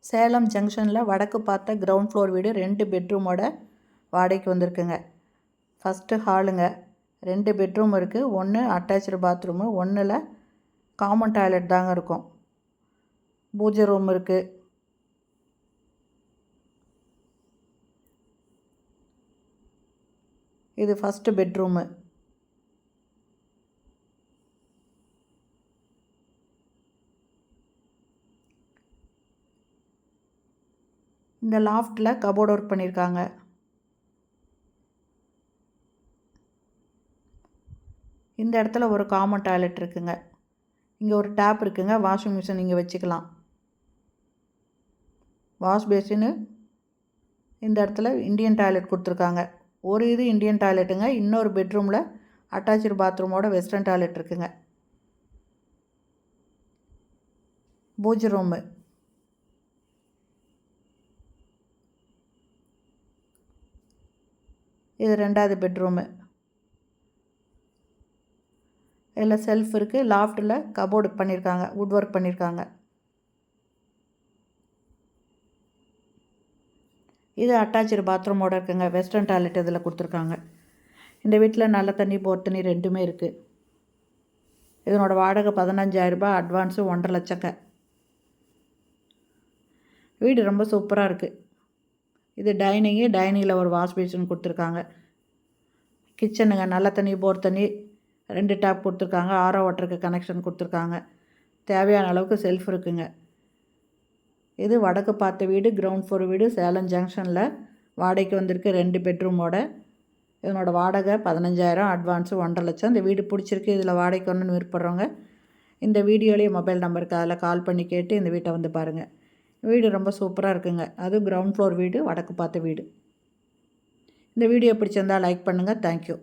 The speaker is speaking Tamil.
சேலம் ஜங்ஷனில் வடக்கு பார்த்த கிரவுண்ட் ஃப்ளோர் வீடு 2 பெட்ரூமோட வாடகைக்கு வந்திருக்குங்க. ஃபஸ்ட்டு ஹாலுங்க, 2 பெட்ரூம் இருக்குது. 1 அட்டாச்சு பாத்ரூமு, 1ல் காமன் டாய்லெட் தாங்க இருக்கும். பூஜை ரூம் இருக்குது. இது ஃபஸ்ட்டு பெட்ரூமு. இந்த லாஃப்ட்டில் கபோர்டு ஒர்க் பண்ணியிருக்காங்க. இந்த இடத்துல ஒரு காமன் டாய்லெட் இருக்குங்க. இங்கே ஒரு டேப் இருக்குங்க. வாஷிங் மிஷின் இங்கே வச்சுக்கலாம். வாஷ் பேசின்னு இந்த இடத்துல இந்தியன் டாய்லெட் கொடுத்துருக்காங்க. ஒரு இது இந்தியன் டாய்லெட்டுங்க. இன்னொரு பெட்ரூமில் அட்டாச்சு பாத்ரூமோட வெஸ்டர்ன் டாய்லெட் இருக்குங்க. பூஜை ரூமு. இது 2வது பெட்ரூமு. இதில் செல்ஃப் இருக்குது. லாஃப்ட்டில் கபோர்டு பண்ணியிருக்காங்க, வுட் ஒர்க் பண்ணியிருக்காங்க. இது அட்டாச்சு பாத்ரூமோடு இருக்குங்க. வெஸ்டர்ன் டாய்லெட் இதில் கொடுத்துருக்காங்க. இந்த வீட்டில் நல்ல தண்ணி, போர் தண்ணி ரெண்டுமே இருக்குது. இதனோட வாடகை 15,000 ரூபாய், அட்வான்ஸு 1,50,000 லட்சங்க. வீடு ரொம்ப சூப்பராக இருக்குது. இது டைனிங்கில் ஒரு வாஷ் பேசின் கொடுத்துருக்காங்க. கிச்சனுங்க, நல்ல தண்ணி, போர் தண்ணி 2 டேப் கொடுத்துருக்காங்க. ஆரோ வாட்டருக்கு கனெக்ஷன் கொடுத்துருக்காங்க. தேவையான அளவுக்கு செல்ஃப் இருக்குங்க. இது வடக்கு பார்த்த வீடு, கிரவுண்ட் ஃப்ளோர் வீடு, சேலம் ஜங்ஷனில் வாடகைக்கு வந்திருக்கு. 2 பெட்ரூமோட. இதனோட வாடகை 15,000, அட்வான்ஸு 1,50,000. இந்த வீடு பிடிச்சிருக்கு, இதில் வாடகைக்கு ஒன்றுன்னு விருப்பப்படுறவங்க இந்த வீடியோலேயே மொபைல் நம்பருக்கு அதில் கால் பண்ணி கேட்டு இந்த வீட்டை வந்து பாருங்கள். வீடு ரொம்ப சூப்பராக இருக்குங்க. அதுவும் கிரவுண்ட் ஃப்ளோர் வீடு, வடக்கு பார்த்த வீடு. இந்த வீடியோ பிடிச்சிருந்தால் லைக் பண்ணுங்கள். தேங்க்யூ.